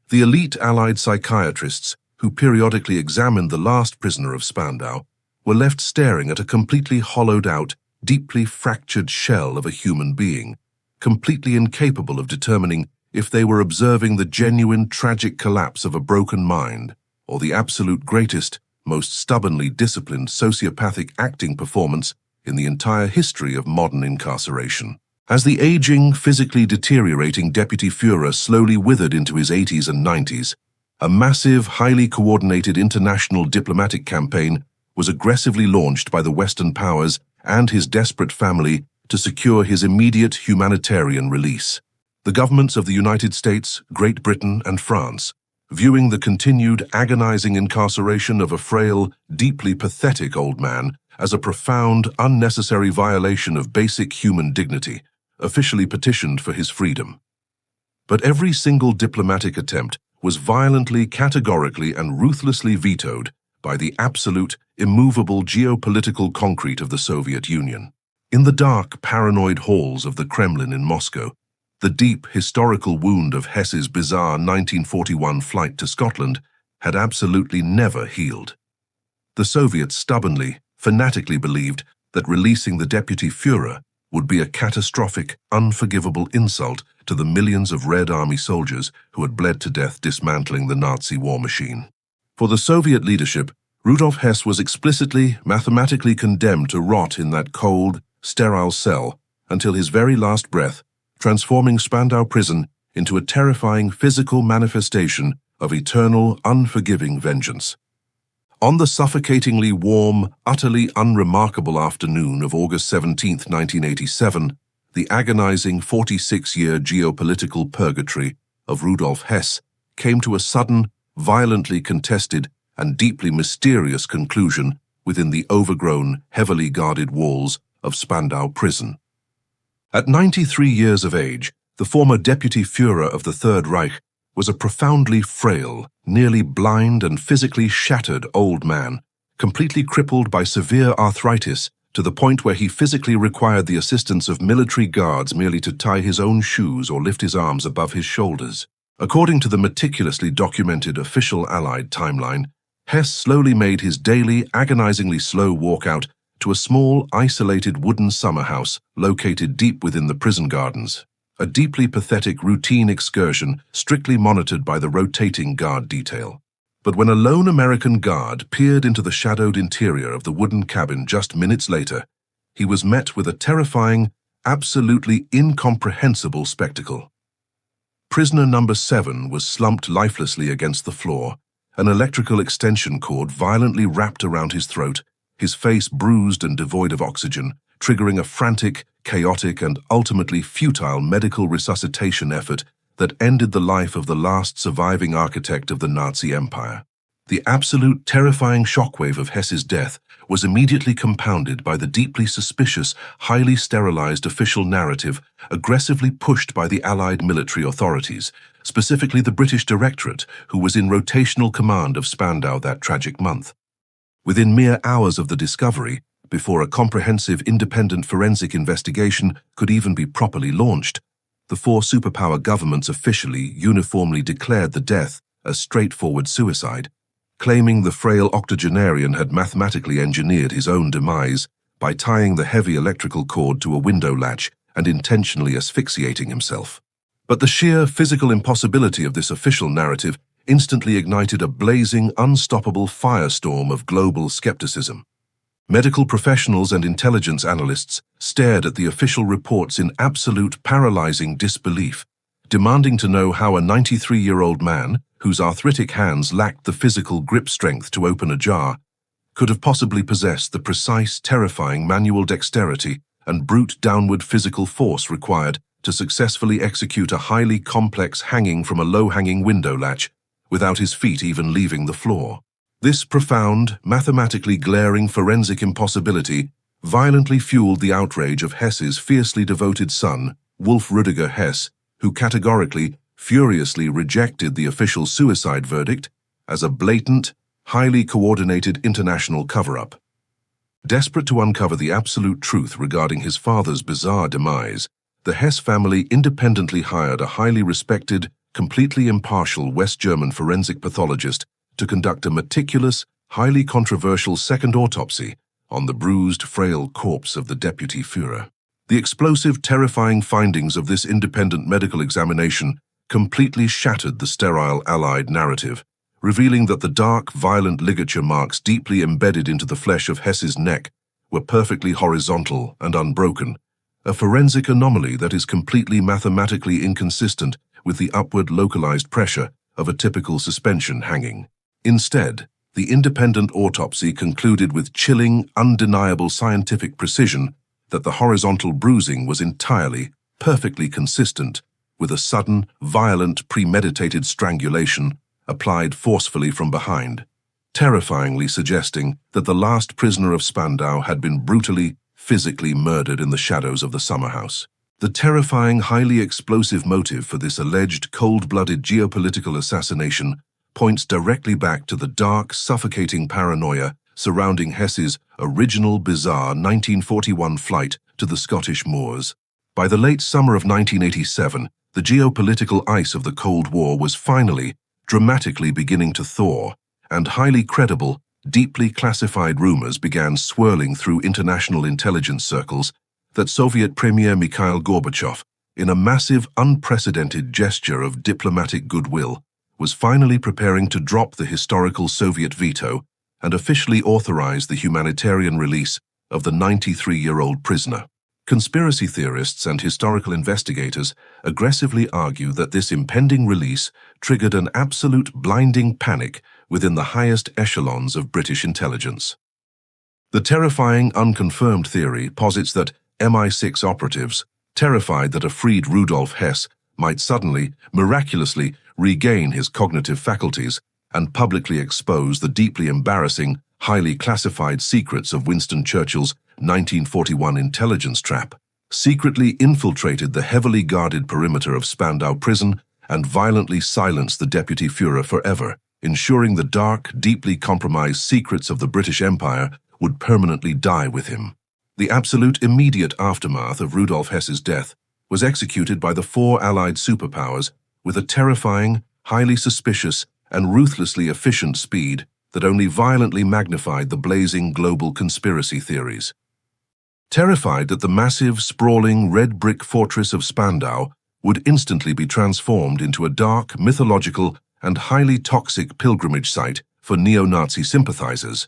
The elite Allied psychiatrists, who periodically examined the last prisoner of Spandau, were left staring at a completely hollowed-out, deeply fractured shell of a human being, completely incapable of determining if they were observing the genuine, tragic collapse of a broken mind or the absolute greatest, most stubbornly disciplined sociopathic acting performance in the entire history of modern incarceration. As the aging, physically deteriorating Deputy Führer slowly withered into his 80s and 90s, a massive, highly coordinated international diplomatic campaign was aggressively launched by the Western powers and his desperate family to secure his immediate humanitarian release. The governments of the United States, Great Britain, and France, viewing the continued, agonizing incarceration of a frail, deeply pathetic old man as a profound, unnecessary violation of basic human dignity, officially petitioned for his freedom. But every single diplomatic attempt was violently, categorically, and ruthlessly vetoed by the absolute, immovable geopolitical concrete of the Soviet Union. In the dark, paranoid halls of the Kremlin in Moscow, The deep historical wound of Hess's bizarre 1941 flight to Scotland had absolutely never healed. The Soviets stubbornly, fanatically believed that releasing the Deputy Führer would be a catastrophic, unforgivable insult to the millions of Red Army soldiers who had bled to death dismantling the Nazi war machine. For the Soviet leadership, Rudolf Hess was explicitly, mathematically condemned to rot in that cold, sterile cell until his very last breath, transforming Spandau Prison into a terrifying physical manifestation of eternal, unforgiving vengeance. On the suffocatingly warm, utterly unremarkable afternoon of August 17, 1987, the agonizing 46-year geopolitical purgatory of Rudolf Hess came to a sudden, violently contested, and deeply mysterious conclusion within the overgrown, heavily guarded walls of Spandau Prison. At 93 years of age, the former Deputy Führer of the Third Reich was a profoundly frail, nearly blind and physically shattered old man, completely crippled by severe arthritis to the point where he physically required the assistance of military guards merely to tie his own shoes or lift his arms above his shoulders. According to the meticulously documented official Allied timeline, Hess slowly made his daily, agonizingly slow walkout to a small, isolated wooden summer house located deep within the prison gardens, a deeply pathetic routine excursion strictly monitored by the rotating guard detail. But when a lone American guard peered into the shadowed interior of the wooden cabin just minutes later, he was met with a terrifying, absolutely incomprehensible spectacle. Prisoner number 7 was slumped lifelessly against the floor, an electrical extension cord violently wrapped around his throat, his face bruised and devoid of oxygen, triggering a frantic, chaotic, and ultimately futile medical resuscitation effort that ended the life of the last surviving architect of the Nazi Empire. The absolute terrifying shockwave of Hess's death was immediately compounded by the deeply suspicious, highly sterilized official narrative aggressively pushed by the Allied military authorities, specifically the British Directorate, who was in rotational command of Spandau that tragic month. Within mere hours of the discovery, before a comprehensive independent forensic investigation could even be properly launched, the 4 superpower governments officially uniformly declared the death as straightforward suicide, claiming the frail octogenarian had mathematically engineered his own demise by tying the heavy electrical cord to a window latch and intentionally asphyxiating himself. But the sheer physical impossibility of this official narrative instantly ignited a blazing, unstoppable firestorm of global skepticism. Medical professionals and intelligence analysts stared at the official reports in absolute paralyzing disbelief, demanding to know how a 93-year-old man, whose arthritic hands lacked the physical grip strength to open a jar, could have possibly possessed the precise, terrifying manual dexterity and brute downward physical force required to successfully execute a highly complex hanging from a low-hanging window latch without his feet even leaving the floor. This profound, mathematically glaring forensic impossibility violently fueled the outrage of Hess's fiercely devoted son, Wolf Rüdiger Hess, who categorically, furiously rejected the official suicide verdict as a blatant, highly coordinated international cover-up. Desperate to uncover the absolute truth regarding his father's bizarre demise, the Hess family independently hired a highly respected, completely impartial West German forensic pathologist to conduct a meticulous, highly controversial second autopsy on the bruised, frail corpse of the Deputy Führer. The explosive, terrifying findings of this independent medical examination completely shattered the sterile Allied narrative, revealing that the dark, violent ligature marks deeply embedded into the flesh of Hess's neck were perfectly horizontal and unbroken, a forensic anomaly that is completely mathematically inconsistent with the upward localized pressure of a typical suspension hanging. Instead, the independent autopsy concluded with chilling, undeniable scientific precision that the horizontal bruising was entirely, perfectly consistent with a sudden, violent, premeditated strangulation applied forcefully from behind, terrifyingly suggesting that the last prisoner of Spandau had been brutally, physically murdered in the shadows of the summer house. The terrifying, highly explosive motive for this alleged cold-blooded geopolitical assassination points directly back to the dark, suffocating paranoia surrounding Hess's original bizarre 1941 flight to the Scottish moors. By the late summer of 1987, the geopolitical ice of the Cold War was finally, dramatically beginning to thaw, and highly credible, deeply classified rumors began swirling through international intelligence circles that Soviet Premier Mikhail Gorbachev, in a massive, unprecedented gesture of diplomatic goodwill, was finally preparing to drop the historical Soviet veto and officially authorize the humanitarian release of the 93-year-old prisoner. Conspiracy theorists and historical investigators aggressively argue that this impending release triggered an absolute blinding panic within the highest echelons of British intelligence. The terrifying, unconfirmed theory posits that MI6 operatives, terrified that a freed Rudolf Hess might suddenly, miraculously, regain his cognitive faculties and publicly expose the deeply embarrassing, highly classified secrets of Winston Churchill's 1941 intelligence trap, secretly infiltrated the heavily guarded perimeter of Spandau Prison and violently silenced the Deputy Führer forever, ensuring the dark, deeply compromised secrets of the British Empire would permanently die with him. The absolute immediate aftermath of Rudolf Hess's death was executed by the four Allied superpowers with a terrifying, highly suspicious, and ruthlessly efficient speed that only violently magnified the blazing global conspiracy theories. Terrified that the massive, sprawling, red brick fortress of Spandau would instantly be transformed into a dark, mythological, and highly toxic pilgrimage site for neo-Nazi sympathizers,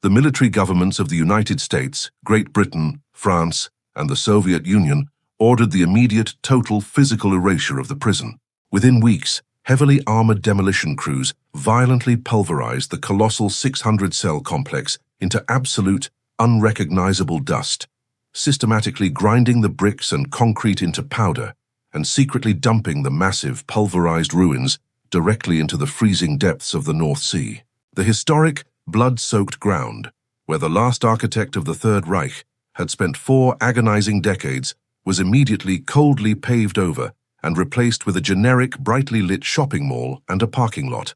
the military governments of the United States, Great Britain, France, and the Soviet Union ordered the immediate total physical erasure of the prison. Within weeks, heavily armored demolition crews violently pulverized the colossal 600-cell complex into absolute, unrecognizable dust, systematically grinding the bricks and concrete into powder and secretly dumping the massive, pulverized ruins directly into the freezing depths of the North Sea. The historic, blood-soaked ground, where the last architect of the Third Reich had spent 4 agonizing decades, was immediately coldly paved over and replaced with a generic, brightly lit shopping mall and a parking lot.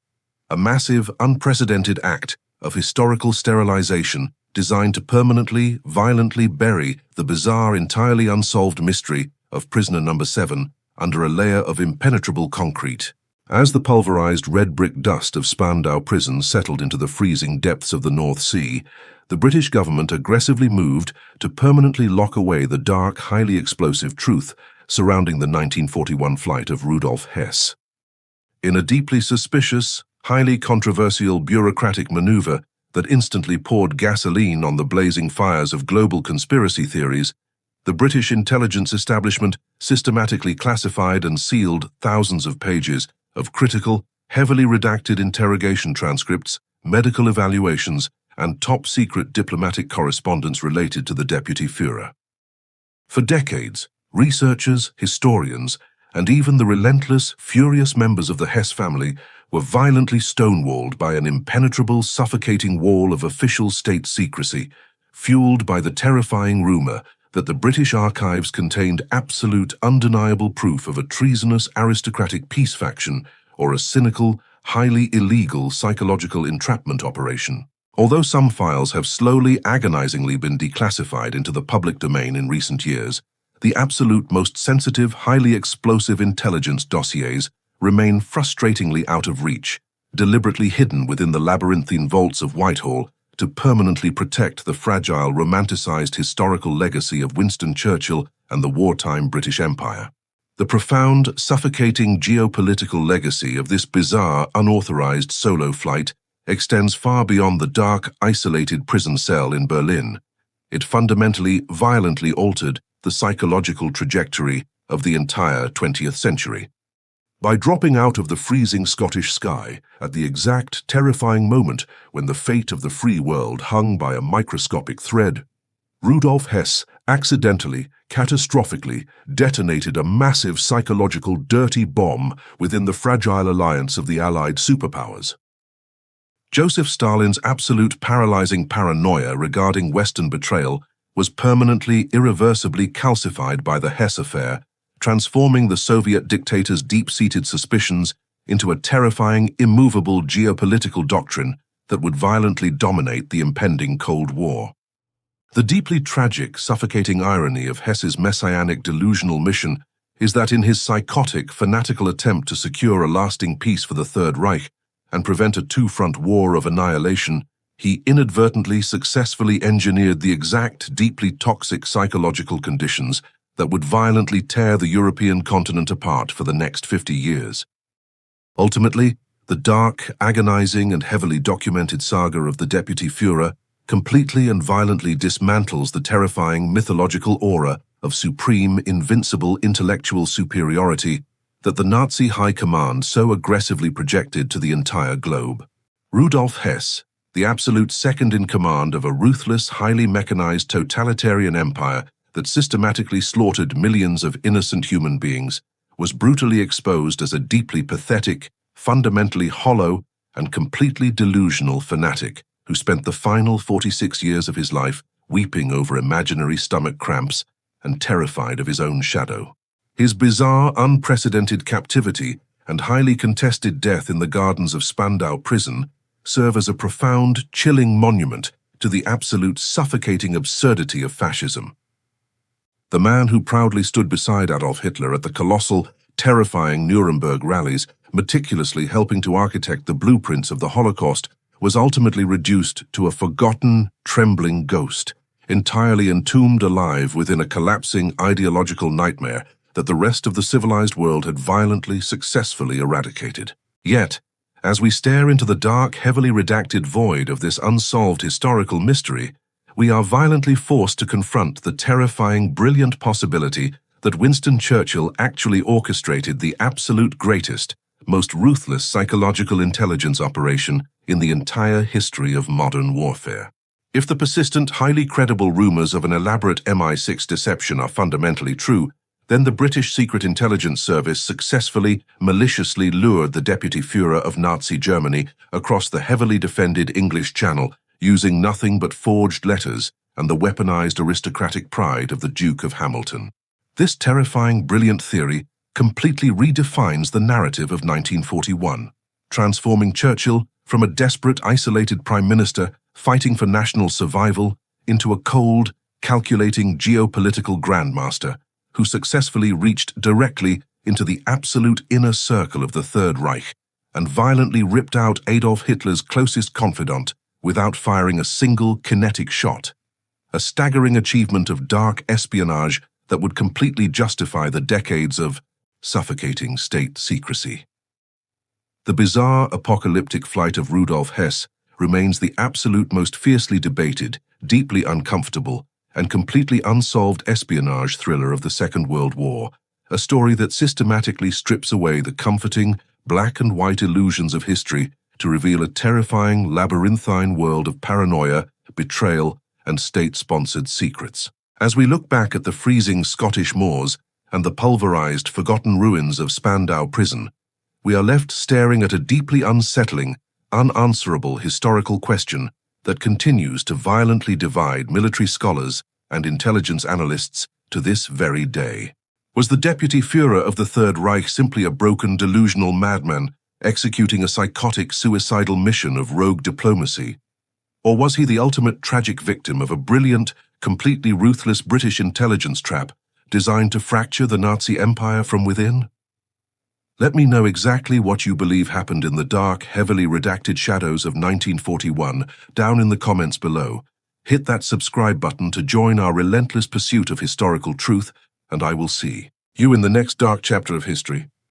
A massive, unprecedented act of historical sterilization designed to permanently, violently bury the bizarre, entirely unsolved mystery of prisoner number 7 under a layer of impenetrable concrete. As the pulverized red brick dust of Spandau Prison settled into the freezing depths of the North Sea, the British government aggressively moved to permanently lock away the dark, highly explosive truth surrounding the 1941 flight of Rudolf Hess. In a deeply suspicious, highly controversial bureaucratic maneuver that instantly poured gasoline on the blazing fires of global conspiracy theories, the British intelligence establishment systematically classified and sealed thousands of pages of critical, heavily redacted interrogation transcripts, medical evaluations, and top-secret diplomatic correspondence related to the Deputy Führer. For decades, researchers, historians, and even the relentless, furious members of the Hess family were violently stonewalled by an impenetrable, suffocating wall of official state secrecy, fueled by the terrifying rumor that the British archives contained absolute, undeniable proof of a treasonous aristocratic peace faction or a cynical, highly illegal psychological entrapment operation. Although some files have slowly, agonizingly been declassified into the public domain in recent years, the absolute most sensitive, highly explosive intelligence dossiers remain frustratingly out of reach, deliberately hidden within the labyrinthine vaults of Whitehall to permanently protect the fragile, romanticized historical legacy of Winston Churchill and the wartime British Empire. The profound, suffocating geopolitical legacy of this bizarre, unauthorized solo flight extends far beyond the dark, isolated prison cell in Berlin. It fundamentally, violently altered the psychological trajectory of the entire 20th century. By dropping out of the freezing Scottish sky at the exact terrifying moment when the fate of the free world hung by a microscopic thread, Rudolf Hess accidentally, catastrophically detonated a massive psychological dirty bomb within the fragile alliance of the Allied superpowers. Joseph Stalin's absolute paralyzing paranoia regarding Western betrayal was permanently, irreversibly calcified by the Hess affair, transforming the Soviet dictator's deep-seated suspicions into a terrifying, immovable geopolitical doctrine that would violently dominate the impending Cold War. The deeply tragic, suffocating irony of Hess's messianic delusional mission is that in his psychotic, fanatical attempt to secure a lasting peace for the Third Reich and prevent a two-front war of annihilation, he inadvertently successfully engineered the exact, deeply toxic psychological conditions that would violently tear the European continent apart for the next 50 years. Ultimately, the dark, agonizing, and heavily documented saga of the Deputy Führer completely and violently dismantles the terrifying mythological aura of supreme, invincible intellectual superiority that the Nazi high command so aggressively projected to the entire globe. Rudolf Hess, the absolute second in command of a ruthless, highly mechanized totalitarian empire that systematically slaughtered millions of innocent human beings, was brutally exposed as a deeply pathetic, fundamentally hollow, and completely delusional fanatic who spent the final 46 years of his life weeping over imaginary stomach cramps and terrified of his own shadow. His bizarre, unprecedented captivity and highly contested death in the gardens of Spandau Prison serve as a profound, chilling monument to the absolute suffocating absurdity of fascism. The man who proudly stood beside Adolf Hitler at the colossal, terrifying Nuremberg rallies, meticulously helping to architect the blueprints of the Holocaust, was ultimately reduced to a forgotten, trembling ghost, entirely entombed alive within a collapsing ideological nightmare that the rest of the civilized world had violently, successfully eradicated. Yet, as we stare into the dark, heavily redacted void of this unsolved historical mystery, we are violently forced to confront the terrifying, brilliant possibility that Winston Churchill actually orchestrated the absolute greatest, most ruthless psychological intelligence operation in the entire history of modern warfare. If the persistent, highly credible rumors of an elaborate MI6 deception are fundamentally true, then the British Secret Intelligence Service successfully, maliciously lured the Deputy Führer of Nazi Germany across the heavily defended English Channel using nothing but forged letters and the weaponized aristocratic pride of the Duke of Hamilton. This terrifying, brilliant theory completely redefines the narrative of 1941, transforming Churchill from a desperate, isolated prime minister fighting for national survival into a cold, calculating geopolitical grandmaster who successfully reached directly into the absolute inner circle of the Third Reich and violently ripped out Adolf Hitler's closest confidant without firing a single kinetic shot, a staggering achievement of dark espionage that would completely justify the decades of suffocating state secrecy. The bizarre, apocalyptic flight of Rudolf Hess remains the absolute most fiercely debated, deeply uncomfortable, and completely unsolved espionage thriller of the Second World War, a story that systematically strips away the comforting, black and white illusions of history to reveal a terrifying, labyrinthine world of paranoia, betrayal, and state-sponsored secrets. As we look back at the freezing Scottish moors and the pulverized, forgotten ruins of Spandau Prison, we are left staring at a deeply unsettling, unanswerable historical question that continues to violently divide military scholars and intelligence analysts to this very day. Was the Deputy Führer of the Third Reich simply a broken, delusional madman executing a psychotic, suicidal mission of rogue diplomacy? Or was he the ultimate tragic victim of a brilliant, completely ruthless British intelligence trap designed to fracture the Nazi empire from within? Let me know exactly what you believe happened in the dark, heavily redacted shadows of 1941 down in the comments below. Hit that subscribe button to join our relentless pursuit of historical truth, and I will see you in the next dark chapter of history.